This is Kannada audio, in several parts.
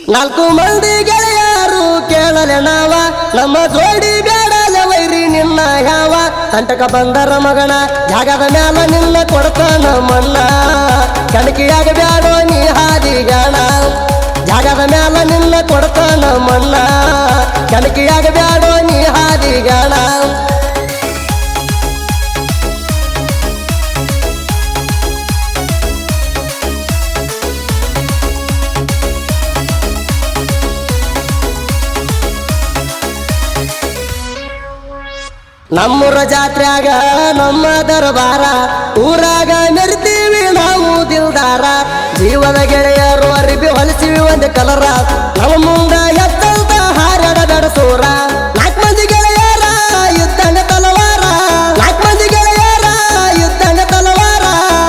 ನಾಲ್ಕು ಮಂದಿ ಗೆಳೆಯರು ಕೇಳಲೆ ನಾವ ನಮ್ಮ ಜೋಡಿ ಬೇಡಲ ವೈರಿ ನಿನ್ನ ಯಾವ ತಂಟಕ ಬಂದರ ಮಗನ ಜಾಗದ ಮ್ಯಾಲ ನಿನ್ನ ಕೊಡ್ತಾನ ಮಣ್ಣ ಕಣಕಿಯಾಗ ಬ್ಯಾಡೋ ನೀ ಹಾದಿಗಾಣ ಜಾಗದ ಮ್ಯಾಲ ನಿನ್ನ ಕೊಡ್ತಾನ ಮಣ್ಣ ಕಣಕಿಯಾಗ ಬ್ಯಾಡೋ ನೀ ಹಾದಿಗಾಣ ನಮ್ಮೂರ ಜಾತ್ರ್ಯಾಗ ನಮ್ಮ ದರ್ಬಾರ ಊರಾಗ ಮೆರಿತೀವಿ ನಾವು ದಿಲ್ದಾರ ಜೀವದ ಗೆಳೆಯರು ಅರಿಬಿ ಹೊಲಿಸಿವಿ ಒಂದು ಕಲರ ನಮ್ಮ ಮುಂದ ಎತ್ತಂತ ಹಾರಾಡ ಬೆಡಸೂರ ನಾಲ್ಕು ಮಂದಿ ಗೆಳೆಯರ ಯುದ್ಧನ ತಲವಾರ ನಾಲ್ಕು ಮಂದಿ ಗೆಳೆಯರ ಯುದ್ಧನ ತಲವಾರ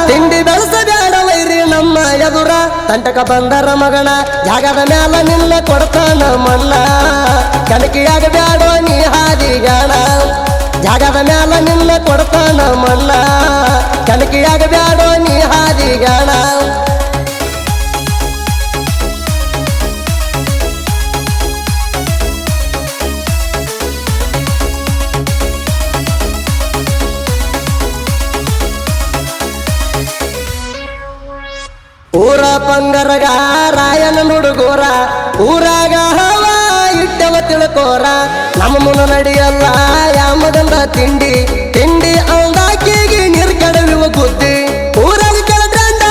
ತಿಂಡಿ ಬೆಳೆಸಬೇಡ ವೈರಿ ನಮ್ಮ ಎದುರ ತಂಟಕ ಬಂದರ ಮಗನ ಜಾಗದ ಮ್ಯಾಲ ನಿನ್ನ ಕೊಡ್ತಾನ ಮಣ್ಣ ಕಣಕಿಯಾಗ ಬ್ಯಾಡೋ ನೀ ಹಾದಿಗಾಣ ಜಾಗದ ಮ್ಯಾಲ ನಿನ್ನ ಕೊಡ್ತಾನ ಮಣ್ಣ ಕಣಕಿಯಾಗ ಬ್ಯಾಡೋ ನೀ ಹಾದಿಗಾಣ ಊರ ಪಂಗರಗ ರಾಯನ ಹುಡುಗೋರ ಊರಾಗ ಹವ ಇಟ್ಟವ ತಿಳ್ಕೋರ ನಮ್ಮ ಮುನ್ನ ನಡೆಯಲ್ಲ ಯಾಮಗಂದ ತಿಂಡಿ ತಿಂಡಿ ಅಂದಾಕಿಗೆ ನಿರ್ಗಡವಿವ ಬುದ್ಧಿ ಊರಾಗ ಕೆಳದಂಡ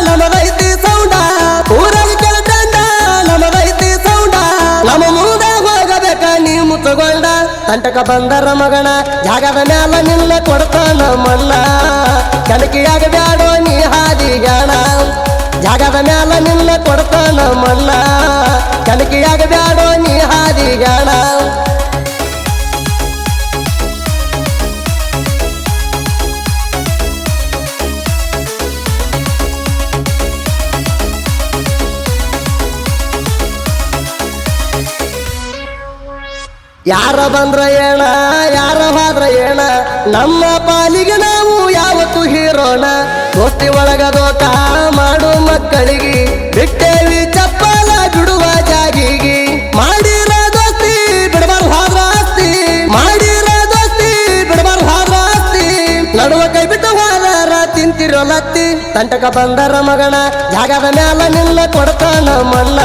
ನಮದೈತಿ ಸೌಂಡ ಊರಾಗ ಕೆಳದಂಡ ನಮದೈತಿ ಸೌಂಡ ನಮ್ಮ ಮುಂದ ಹೋಗಬೇಕ ನೀ ಮುತ್ತುಗೊಂಡ ತಂಟಕ ಬಂದರ ಮಗನ ಜಾಗದ ಮ್ಯಾಲ ನಿನ್ನ ಕೊಡ್ತಾನ ಮಣ್ಣ ಕಣಕಿಯಾಗ ಬ್ಯಾಡೋ ನೀ ಹಾದಿಗಾಣ ಜಾಗದ ಮ್ಯಾಲ ನಿನ್ನ ಕೊಡ್ತಾನ ಮಣ್ಣ ಕಣಕಿಯಾಗ ಬ್ಯಾಡೋ ನೀ ಹಾದಿಗಾಣ ಯಾರ ಬಂದ್ರ ಏನ ಯಾರ ಹೋದ್ರ ಏನ ನಮ್ಮ ಪಾಲಿಗೆ ನಾವು ಯಾವತ್ತು ಹೀರೋಣ ದೋಸ್ತಿ ಒಳಗ ದೋಟ ಮಾಡು ಮಕ್ಕಳಿಗೆ ಬಿಟ್ಟೇವಿ ಚಪ್ಪಲ ಬಿಡುವ ಜಾಗಿಗೆ ಮಾಡಿರ ದೋಸ್ತಿ ಬಿಡಬಾರ ಹೋದ್ರ ಆಸ್ತಿ ಮಾಡಿರ ದೋಸ್ತಿ ಬಿಡಬಾರ ಹೋದ್ರ ಆಸ್ತಿ ನಡುವ ಕೈ ಬಿಟ್ಟು ಹೋದರ ತಿಂತಿರೋ ಲತ್ತಿ ತಂಟಕ ಬಂದರ ಮಗನ ಜಾಗದ ಮ್ಯಾಲ ನಿನ್ನ ಕೊಡ್ತಾನ ಮಣ್ಣ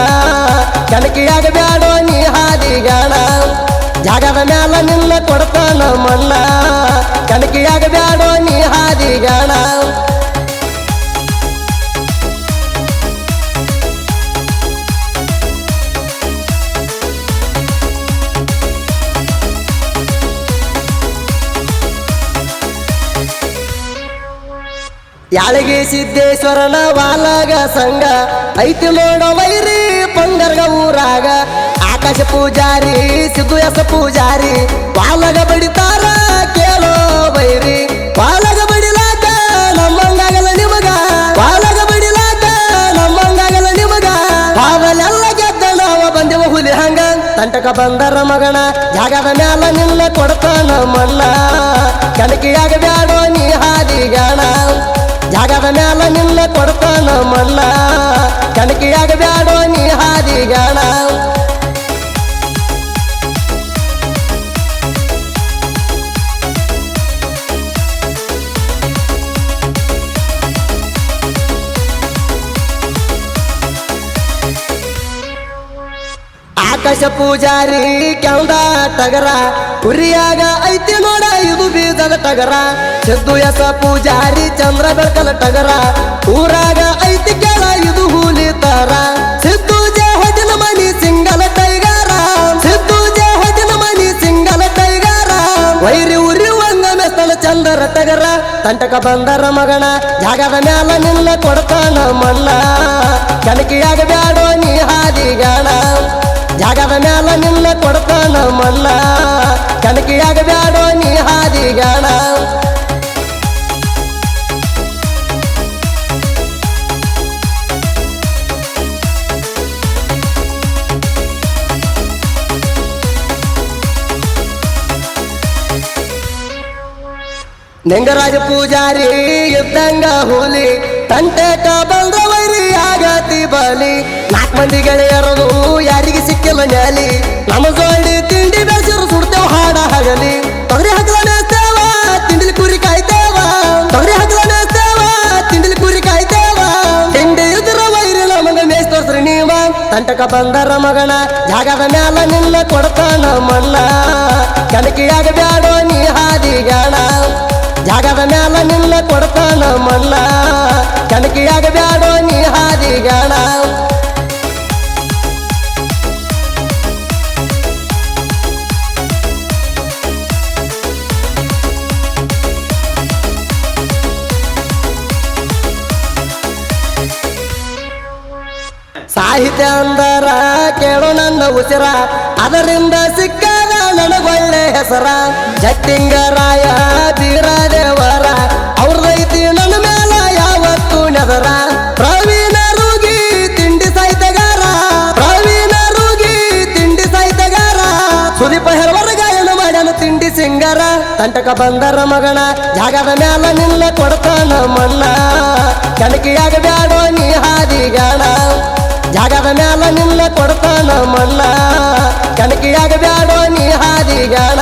ಕಣಕಿಯಾಗ ಬ್ಯಾಡೋ ನೀ ಹಾದಿಗಾಣ ಜಾಗದ ಮ್ಯಾಲ ನಿನ್ನ ಕೊಡ್ತಾನ ಮಣ್ಣ ಕಣಕಿಯಾಗ ಬ್ಯಾಡೋ ನೀ ಹಾದಿಗಾಣ ಯಾಳಗಿ ಸಿದ್ದೇಶ್ವರನ ವಾಲಗ ಸಂಘ ಐತಿ ನೋಡೋ ವೈರಿ ಪಂಗರ್ಗ ಊರಾಗ ಆಕಾಶ ಪೂಜಾರಿ ಸಿದ್ದು ಎಸ ಪೂಜಾರಿ ವಾಲಗ ಬಡಿತಾರ ಕೇಳೋ ವೈರಿ ವಾಲಗ ಬಡಿಲಾಕ ನಮ್ಮಂಗಾಗಲ್ಲ ನಿಮಗ ವಾಲಗ ಬಡಿಲಾಕ ನಮ್ಮಂಗಾಗಲ್ಲ ನಿಮಗ ಹಾವಲೆಲ್ಲ ಗೆದ್ದ ನಾವ ಬಂದೆವ ಹುಲಿ ಹಂಗ ತಂಟಕ ಬಂದರ ಮಗನ ಜಾಗದ ಮ್ಯಾಲ ನಿನ್ನ ಕೊಡ್ತಾನ ಮಣ್ಣ ಕಣಕಿಯಾಗ ಬ್ಯಾಡೋ ನೀ ಹಾದಿಗಾಣ ಜಾಗದ ಮ್ಯಾಲ ನಿನ್ನ ಕೊಡ್ತಾನ ಮಣ್ಣ ಕಣಕಿಯಾಗ ಬ್ಯಾಡೋ ನೀ ಹಾದಿಗಾಣ ಆಕಾಶ ಪೂಜಾರಿ ಕೆಂದ ಟಗರ ಕುರಿಯಾಗ ಐತಿ ನೋಡ ಇದು ಬೀಜದ ಟಗರ ಸಿದ್ದು ಎಸ ಪೂಜಾರಿ ಚಂದ್ರ ಬೆಳಕಲ ಟಗರ ಊರಾಗ ಐತಿ ಕೆಳ ಇದು ಹೂಲಿ ತರ ಸಿದ್ದು ಜಹದಿನ ಮನಿ ಸಿಂಗಲ ಟೈಗಾರ ಸಿದ್ದು ಜಹದಿನ ಮನಿ ಸಿಂಗಲ ಟೈಗಾರ ವೈರಿ ಉರಿ ಒಂದ ಮೆಸ್ತನ ಚಂದರ ಟಗರ ತಂಟಕ ಬಂದರ ಮಗನ ಜಾಗದ ಮ್ಯಾಲ ನಿನ್ನ ಕೊಡ್ತಾನ ಮಣ್ಣ ಕಣಕಿಯಾಗ ಬ್ಯಾಡೋ ನೀ ಹಾದಿಗಾಣ ಜಾಗದ ಮ್ಯಾಲ ನಿನ್ನ ಕೊಡ್ತಾನ ಮಣ್ಣ ಕಣಕಿಯಾಗ ಬ್ಯಾಡೋ ನೀ ಹಾದಿಗಾಣ ನಿಂಗರಾಜ ಪೂಜಾರಿ ಇದ್ದಂಗ ಹುಲಿ ತಂಟೆಕ ಬಂದ ವೈರಿ ಆಗತಿ ಬಲಿ ನಾಲ್ಕು ಮಂದಿ ಗೆಳೆಯರದು ಯಾರಿಗೆ ಸಿಕ್ಕಿಲ್ಲ ನ್ಯಾಲಿ ನಮ್ಮ ಜೋಡಿ ತಿಂಡಿ ಬೆಳೆಸಿರು ಸುಡ್ತೇವ ಹಾಡ ಹಗಲಿ ತೊಗರಿ ಹಗಲ ಮೇಸ್ತೇವ ತಿಂಡಿಲಿ ಕುರಿ ಕಾಯ್ತೇವ ತೊಗರಿ ಹಗಲ ಮೇಸ್ತೇವ ತಿಂಡಿಲಿ ಕುರಿ ಕಾಯ್ತೇವ ತಿಂಡಿ ಇದ್ರ ವೈರಿ ನಮಗ ಮೇಸ್ತೋಸ್ರಿ ನೀವ ತಂಟಕ ಬಂದರ ಮಗನ ಜಾಗದ ಮ್ಯಾಲ ನಿನ್ನ ಕೊಡ್ತಾನ ಮಣ್ಣ ಕನಕಿಯಾಗ ಬ್ಯಾಡೋ ನೀ ಹಾದಿಗಾಣ ಜಾಗದ ಮ್ಯಾಲ ನಿನ್ನ ಕೊಡ್ತಾನ ಮಣ್ಣ ಕನಕಿಯಾಗ ಬ್ಯಾಡೋ ನೀ ಹಾದಿಗಾಣ ಸಾಹಿತ್ಯ ಅಂದರ ಕೇಳೋ ನನ್ನ ಉಸಿರ ಅದರಿಂದ ಸಿಕ್ಕದ ನನಗೊಳ್ಳೆ ಹೆಸರ ಜಟ್ಟಿಂಗರಾಯ ಬೀರದೇವರ ಅವ್ರದೈತಿ ನನ್ನ ಮೇಲ ಯಾವತ್ತು ನೆದರ ಪ್ರವೀಣ ರೂಗಿ ತಿಂಡಿ ಸಾಹಿತ್ಯಗಾರ ಪ್ರವೀಣ ರೂಗಿ ತಿಂಡಿ ಸಾಹಿತ್ಯಗಾರ ಸುದೀಪ ಹೆರವರ ಗಾಯನ ಮಾಡ್ಯಾನ ತಿಂಡಿ ಸಿಂಗರ ತಂಟಕ ಬಂದರ ಮಗನ ಜಾಗದ ಮ್ಯಾಲ ನಿನ್ನ ಕೊಡ್ತಾನ ಮಣ್ಣ ಕನಕಿಯಾಗ ಬ್ಯಾಡೋ ನೀ ಹಾದಿಗಾಣ ಜಾಗದ ಮ್ಯಾಲ ನಿನ್ನ ಕೊಡ್ತಾನ ಮಣ್ಣ ಕನಕಿಯಾಗ ಬ್ಯಾಡೋ ನೀ ಹಾದಿಗಾಣ